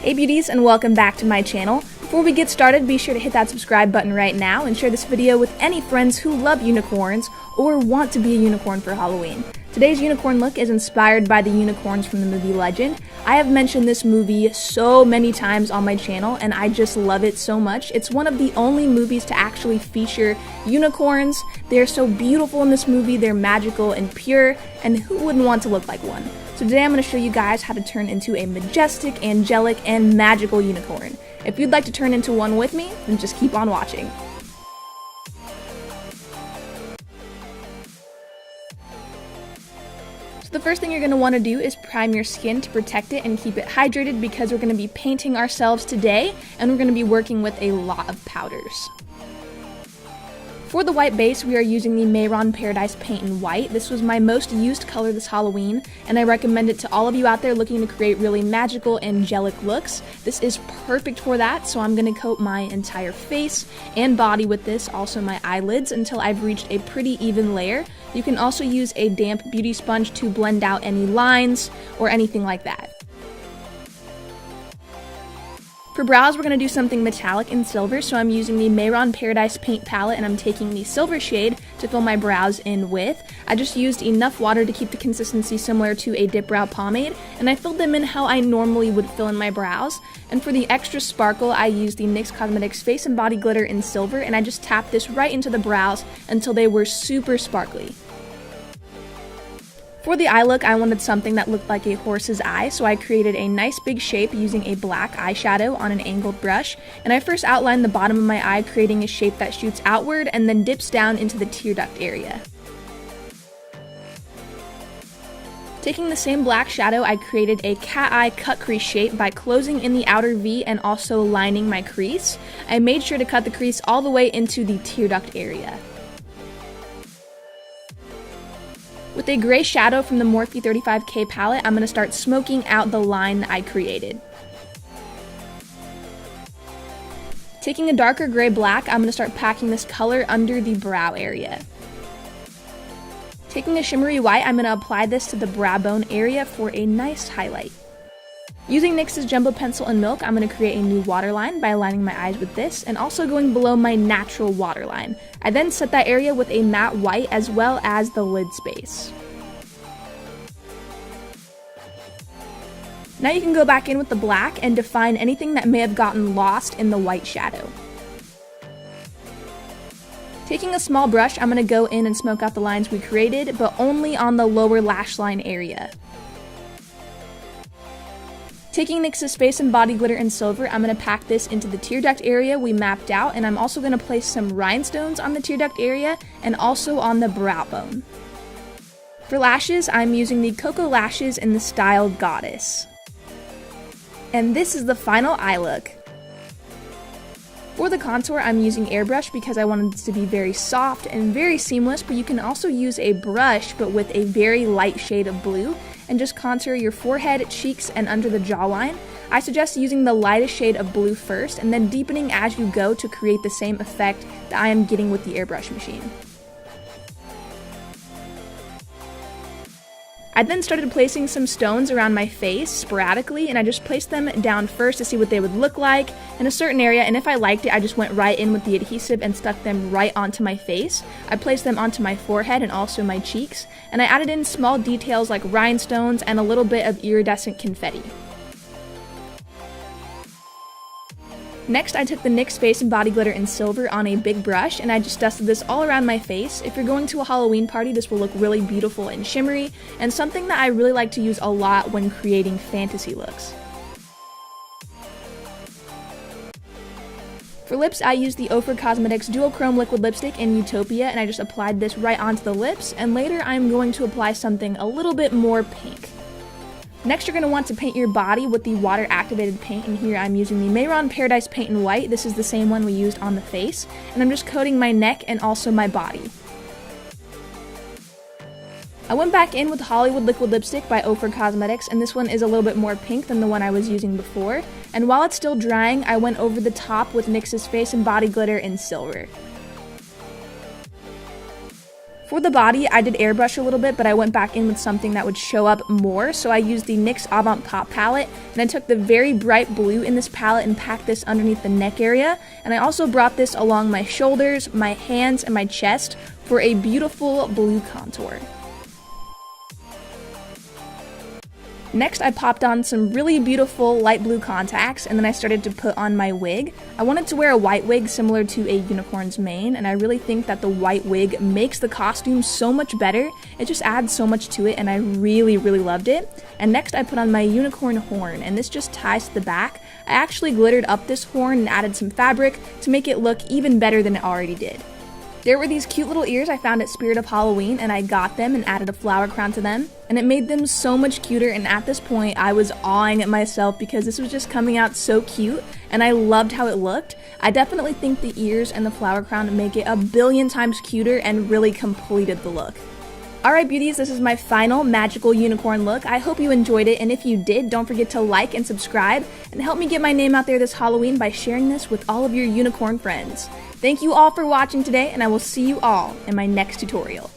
Hey beauties, and welcome back to my channel. Before we get started, be sure to hit that subscribe button right now and share this video with any friends who love unicorns or want to be a unicorn for Halloween. Today's unicorn look is inspired by the unicorns from the movie Legend. I have mentioned this movie so many times on my channel and I just love it so much. It's one of the only movies to actually feature unicorns. They're so beautiful in this movie, they're magical and pure, and who wouldn't want to look like one? So today I'm going to show you guys how to turn into a majestic, angelic, and magical unicorn. If you'd like to turn into one with me, then just keep on watching. So the first thing you're going to want to do is prime your skin to protect it and keep it hydrated because we're going to be painting ourselves today and we're going to be working with a lot of powders. For the white base, we are using the Mayron Paradise Paint in White. This was my most used color this Halloween, and I recommend it to all of you out there looking to create really magical, angelic looks. This is perfect for that, so I'm going to coat my entire face and body with this, also my eyelids, until I've reached a pretty even layer. You can also use a damp beauty sponge to blend out any lines or anything like that. For brows, we're going to do something metallic and silver, so I'm using the Mayron Paradise Paint Palette and I'm taking the silver shade to fill my brows in with. I just used enough water to keep the consistency similar to a dip brow pomade, and I filled them in how I normally would fill in my brows. And for the extra sparkle, I used the NYX Cosmetics Face and Body Glitter in silver, and I just tapped this right into the brows until they were super sparkly. For the eye look, I wanted something that looked like a horse's eye, so I created a nice big shape using a black eyeshadow on an angled brush, and I first outlined the bottom of my eye, creating a shape that shoots outward and then dips down into the tear duct area. Taking the same black shadow, I created a cat eye cut crease shape by closing in the outer V and also lining my crease. I made sure to cut the crease all the way into the tear duct area. With a gray shadow from the Morphe 35K palette, I'm going to start smoking out the line I created. Taking a darker gray black, I'm going to start packing this color under the brow area. Taking a shimmery white, I'm going to apply this to the brow bone area for a nice highlight. Using NYX's Jumbo Pencil and Milk, I'm going to create a new waterline by aligning my eyes with this and also going below my natural waterline. I then set that area with a matte white as well as the lid space. Now you can go back in with the black and define anything that may have gotten lost in the white shadow. Taking a small brush, I'm going to go in and smoke out the lines we created, but only on the lower lash line area. Taking NYX's Face and Body Glitter in Silver, I'm going to pack this into the tear duct area we mapped out, and I'm also going to place some rhinestones on the tear duct area and also on the brow bone. For lashes, I'm using the Cocoa Lashes in the style Goddess. And this is the final eye look. For the contour, I'm using airbrush because I wanted it to be very soft and very seamless, but you can also use a brush but with a very light shade of blue and just contour your forehead, cheeks, and under the jawline. I suggest using the lightest shade of blue first and then deepening as you go to create the same effect that I am getting with the airbrush machine. I then started placing some stones around my face sporadically, and I just placed them down first to see what they would look like in a certain area, and if I liked it, I just went right in with the adhesive and stuck them right onto my face. I placed them onto my forehead and also my cheeks, and I added in small details like rhinestones and a little bit of iridescent confetti. Next, I took the NYX Face and Body Glitter in Silver on a big brush, and I just dusted this all around my face. If you're going to a Halloween party, this will look really beautiful and shimmery, and something that I really like to use a lot when creating fantasy looks. For lips, I used the Ofra Cosmetics Dual Chrome Liquid Lipstick in Utopia, and I just applied this right onto the lips, and later I'm going to apply something a little bit more pink. Next, you're going to want to paint your body with the water-activated paint, and here I'm using the Mayron Paradise Paint in White. This is the same one we used on the face, and I'm just coating my neck and also my body. I went back in with Hollywood Liquid Lipstick by Ofra Cosmetics, and this one is a little bit more pink than the one I was using before, and while it's still drying, I went over the top with NYX's Face and Body Glitter in Silver. For the body, I did airbrush a little bit, but I went back in with something that would show up more, so I used the NYX Avant Pop palette, and I took the very bright blue in this palette and packed this underneath the neck area, and I also brought this along my shoulders, my hands, and my chest for a beautiful blue contour. Next, I popped on some really beautiful light blue contacts, and then I started to put on my wig. I wanted to wear a white wig similar to a unicorn's mane, and I really think that the white wig makes the costume so much better. It just adds so much to it, and I really loved it. And next, I put on my unicorn horn, and this just ties to the back. I actually glittered up this horn and added some fabric to make it look even better than it already did. There were these cute little ears I found at Spirit of Halloween, and I got them and added a flower crown to them, and it made them so much cuter, and at this point I was awing at myself because this was just coming out so cute, and I loved how it looked. I definitely think the ears and the flower crown make it a billion times cuter and really completed the look. Alright beauties, this is my final magical unicorn look. I hope you enjoyed it, and if you did, don't forget to like and subscribe, and help me get my name out there this Halloween by sharing this with all of your unicorn friends. Thank you all for watching today, and I will see you all in my next tutorial.